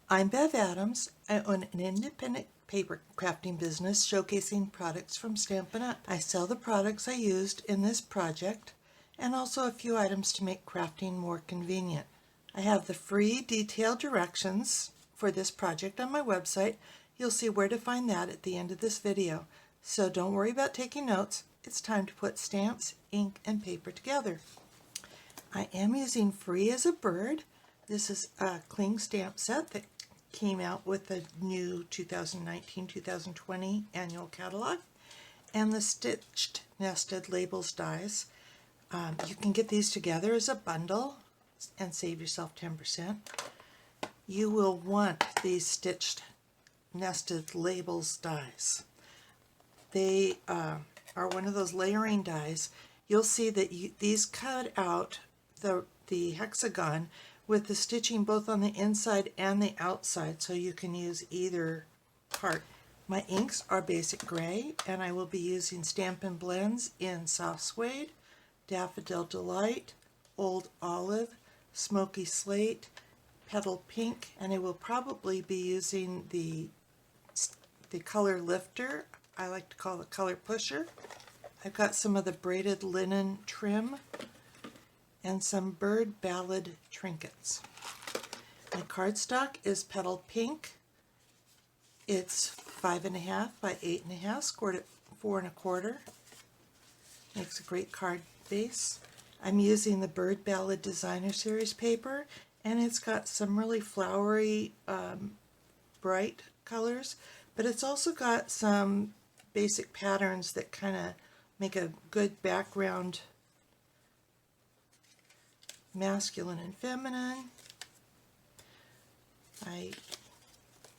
I'm Bev Adams. I own an independent paper crafting business showcasing products from Stampin' Up. I sell the products I used in this project and also a few items to make crafting more convenient. I have the free detailed directions for this project on my website. You'll see where to find that at the end of this video. So don't worry about taking notes. It's time to put stamps, ink, and paper together. I am using Free as a Bird. This is a cling stamp set that came out with the new 2019-2020 annual catalog, and the stitched nested labels dies. You can get these together as a bundle and save yourself 10%. You will want these stitched nested labels dies. They are one of those layering dies. You'll see that these cut out the hexagon with the stitching both on the inside and the outside, so you can use either part. My inks are basic gray, and I will be using Stampin' Blends in Soft Suede, Daffodil Delight, Old Olive, Smoky Slate, Petal Pink, and I will probably be using the color lifter. I like to call it color pusher. I've got some of the braided linen trim and some bird ballad trinkets. My cardstock is Petal Pink. It's 5.5 by 8.5, scored at 4 1/4. Makes a great card base. I'm using the Bird Ballad Designer Series paper, and it's got some really flowery, bright colors, but it's also got some basic patterns that kind of make a good background, masculine and feminine.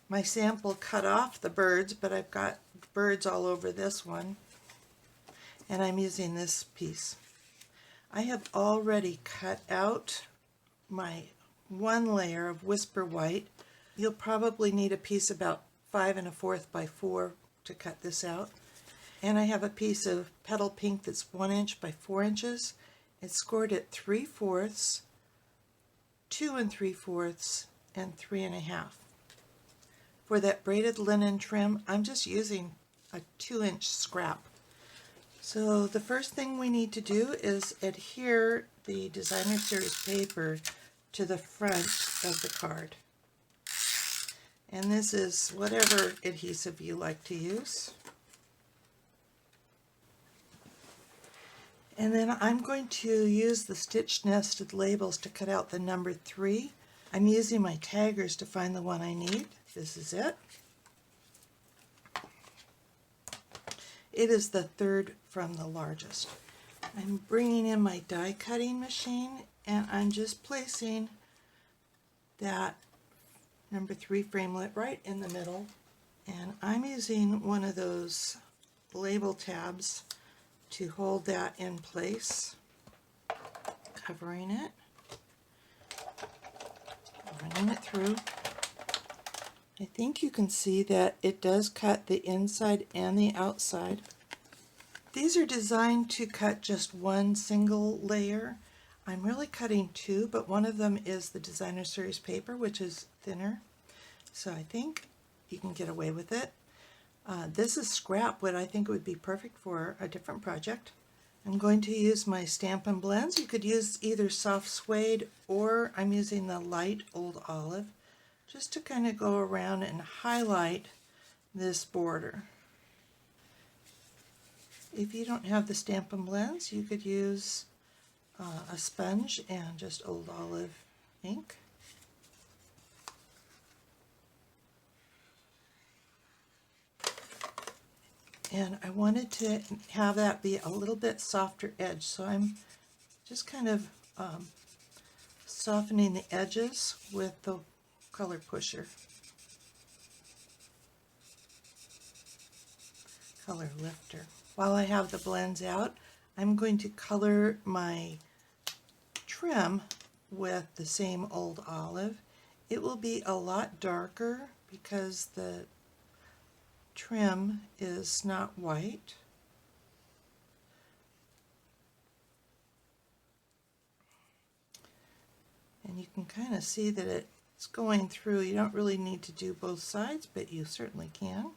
My sample cut off the birds, but I've got birds all over this one, and I'm using this piece. I have already cut out my one layer of Whisper White. You'll probably need a piece about 5 1/4 by 4 to cut this out. And I have a piece of Petal Pink that's 1 inch by 4 inches. It's scored at 3/4, 2 3/4, and 3 1/2. For that braided linen trim, I'm just using a 2-inch scrap. So the first thing we need to do is adhere the Designer Series paper to the front of the card. And this is whatever adhesive you like to use. And then I'm going to use the stitched nested labels to cut out the number 3. I'm using my taggers to find the one I need. This is it. It is the third from the largest. I'm bringing in my die cutting machine, and I'm just placing that number 3 framelit right in the middle. And I'm using one of those label tabs to hold that in place, covering it, running it through. I think you can see that it does cut the inside and the outside. These are designed to cut just one single layer. I'm really cutting 2, but one of them is the Designer Series paper, which is thinner, so I think you can get away with it. This is scrap, but I think it would be perfect for a different project. I'm going to use my Stampin' Blends. You could use either Soft Suede, or I'm using the light Old Olive, just to kind of go around and highlight this border. If you don't have the Stampin' Blends, you could use a sponge and just Old Olive ink. And I wanted to have that be a little bit softer edge, so I'm just kind of softening the edges with the color pusher, color lifter. While I have the blends out, I'm going to color my trim with the same Old Olive. It will be a lot darker because the trim is not white. And you can kind of see that it It's going through. You don't really need to do both sides, but you certainly can.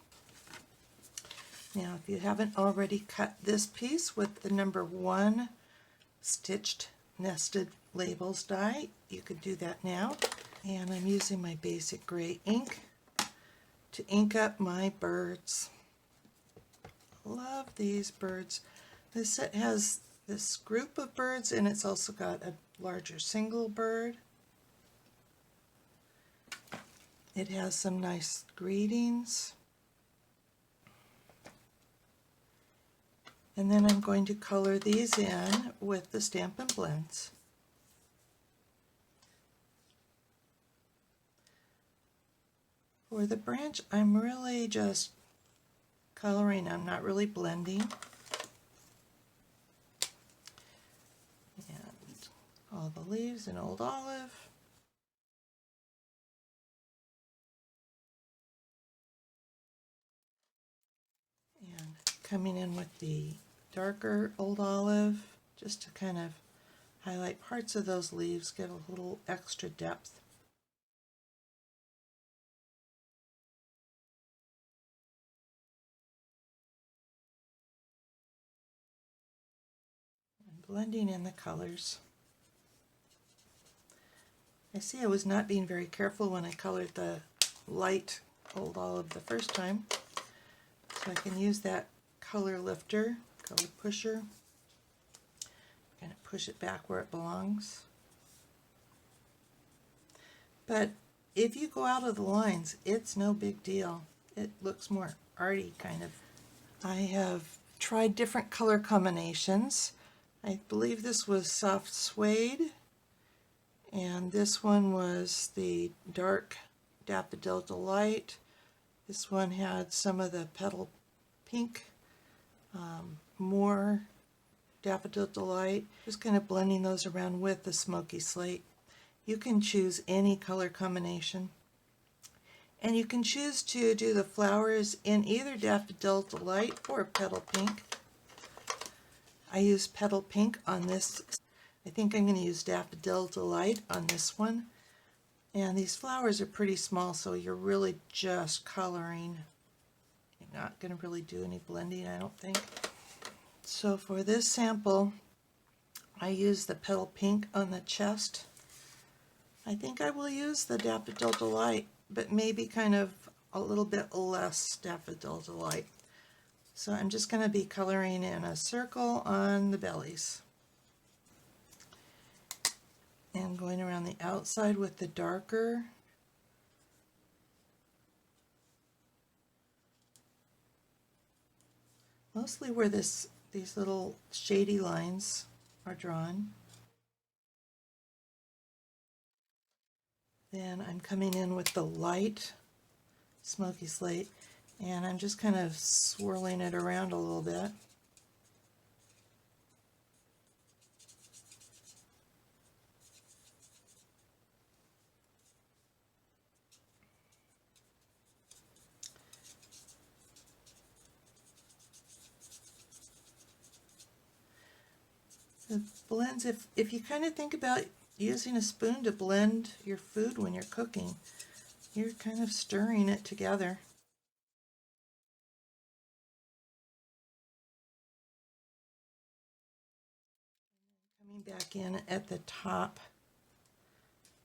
Now, if you haven't already cut this piece with the number 1 stitched nested labels die, you could do that now. And I'm using my basic gray ink to ink up my birds. Love these birds. This set has this group of birds, and it's also got a larger single bird. It has some nice greetings. And then I'm going to color these in with the Stampin' Blends. For the branch, I'm really just coloring. I'm not really blending. And all the leaves in Old Olive. And coming in with the darker Old Olive, just to kind of highlight parts of those leaves, give a little extra depth. And blending in the colors. I see I was not being very careful when I colored the light Old Olive the first time. So I can use that color lifter, color pusher, kind of push it back where it belongs. But if you go out of the lines, it's no big deal. It looks more arty kind of. I have tried different color combinations. I believe this was soft suede, and this one was the dark Daffodil Delight. This one had some of the Petal Pink, more Daffodil Delight. Just kind of blending those around with the Smoky Slate. You can choose any color combination. And you can choose to do the flowers in either Daffodil Delight or Petal Pink. I use Petal Pink on this. I think I'm going to use Daffodil Delight on this one. And these flowers are pretty small, so you're really just coloring. You're not going to really do any blending, I don't think. So for this sample, I use the Petal Pink on the chest. I think I will use the Daffodil Delight, but maybe kind of a little bit less Daffodil Delight. So I'm just going to be coloring in a circle on the bellies. And going around the outside with the darker. Mostly where these little shady lines are drawn. Then I'm coming in with the light Smoky Slate, and I'm just kind of swirling it around a little bit. The blends, if you kind of think about using a spoon to blend your food when you're cooking, you're kind of stirring it together. Coming back in at the top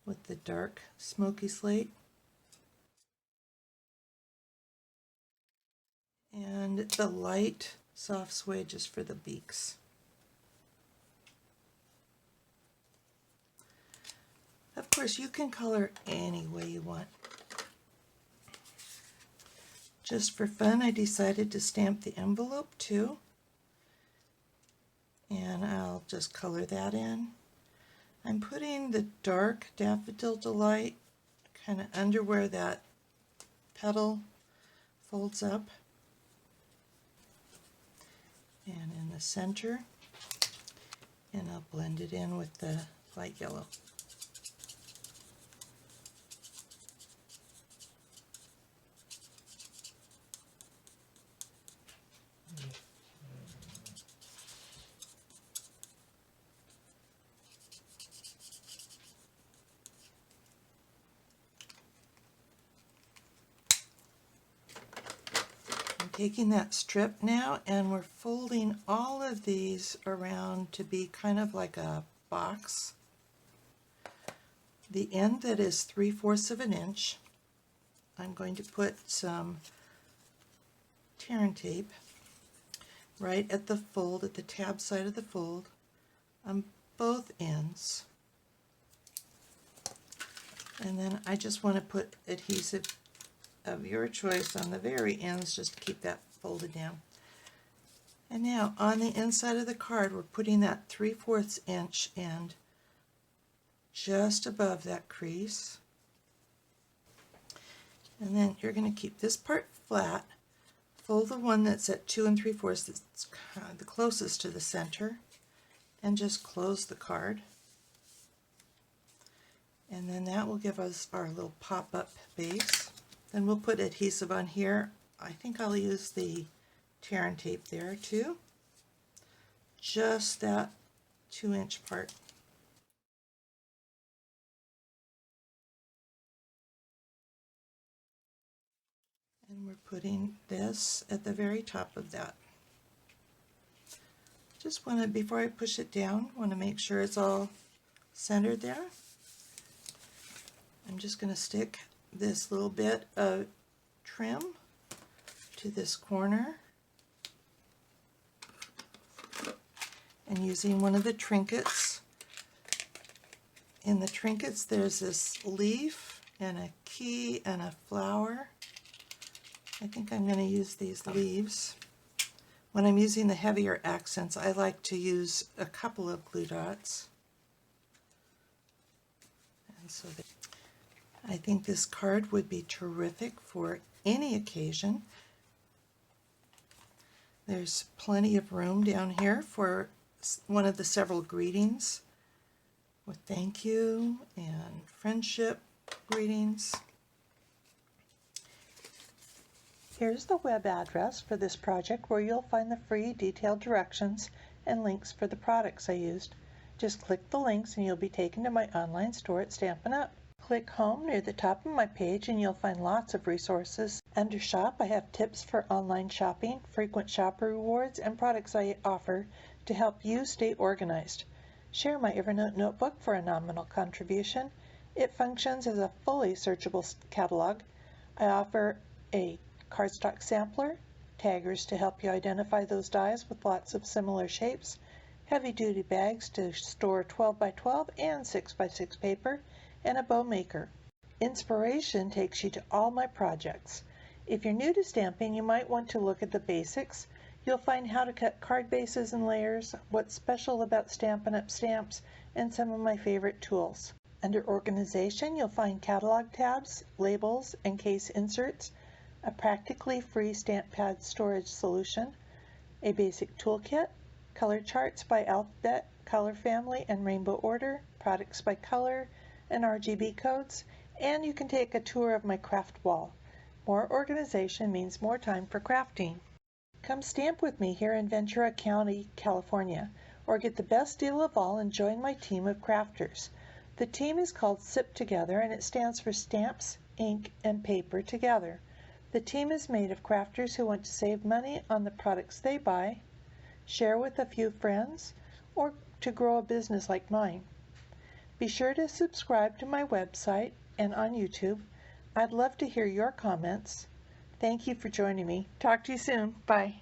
with the dark Smoky Slate. And the light soft suede just for the beaks. Of course, you can color any way you want. Just for fun, I decided to stamp the envelope too. And I'll just color that in. I'm putting the dark Daffodil Delight kind of under where that petal folds up. And in the center. And I'll blend it in with the light yellow. taking that strip now and we're folding all of these around to be kind of like a box. The end that is 3/4 of an inch, I'm going to put some tear and tape right at the fold, at the tab side of the fold, on both ends. And then I just want to put adhesive of your choice on the very ends just to keep that folded down. And now on the inside of the card we're putting that 3/4 inch end just above that crease. And then you're going to keep this part flat, fold the one that's at 2 3/4 that's kind of the closest to the center, and just close the card. And then that will give us our little pop-up base. Then we'll put adhesive on here. I think I'll use the tear and tape there too. Just that 2-inch part. And we're putting this at the very top of that. Just want to, before I push it down, want to make sure it's all centered there. I'm just going to stick this little bit of trim to this corner, and using one of the trinkets. In the trinkets there's this leaf and a key and a flower. I think I'm going to use these leaves. When I'm using the heavier accents, I like to use a couple of glue dots. And so I think this card would be terrific for any occasion. There's plenty of room down here for one of the several greetings with thank you and friendship greetings. Here's the web address for this project where you'll find the free detailed directions and links for the products I used. Just click the links and you'll be taken to my online store at Stampin' Up! Click Home near the top of my page and you'll find lots of resources. Under Shop, I have tips for online shopping, frequent shopper rewards, and products I offer to help you stay organized. Share my Evernote notebook for a nominal contribution. It functions as a fully searchable catalog. I offer a cardstock sampler, taggers to help you identify those dies with lots of similar shapes, heavy-duty bags to store 12x12 and 6x6 paper, and a bow maker. Inspiration takes you to all my projects. If you're new to stamping, you might want to look at the basics. You'll find how to cut card bases and layers, what's special about Stampin' Up! Stamps, and some of my favorite tools. Under Organization, you'll find catalog tabs, labels, and case inserts, a practically free stamp pad storage solution, a basic toolkit, color charts by alphabet, color family, and rainbow order, products by color, and RGB codes, and you can take a tour of my craft wall. More organization means more time for crafting. Come stamp with me here in Ventura County, California, or get the best deal of all and join my team of crafters. The team is called SIP Together, and it stands for Stamps, Ink, and Paper Together. The team is made of crafters who want to save money on the products they buy, share with a few friends, or to grow a business like mine. Be sure to subscribe to my website and on YouTube. I'd love to hear your comments. Thank you for joining me. Talk to you soon. Bye.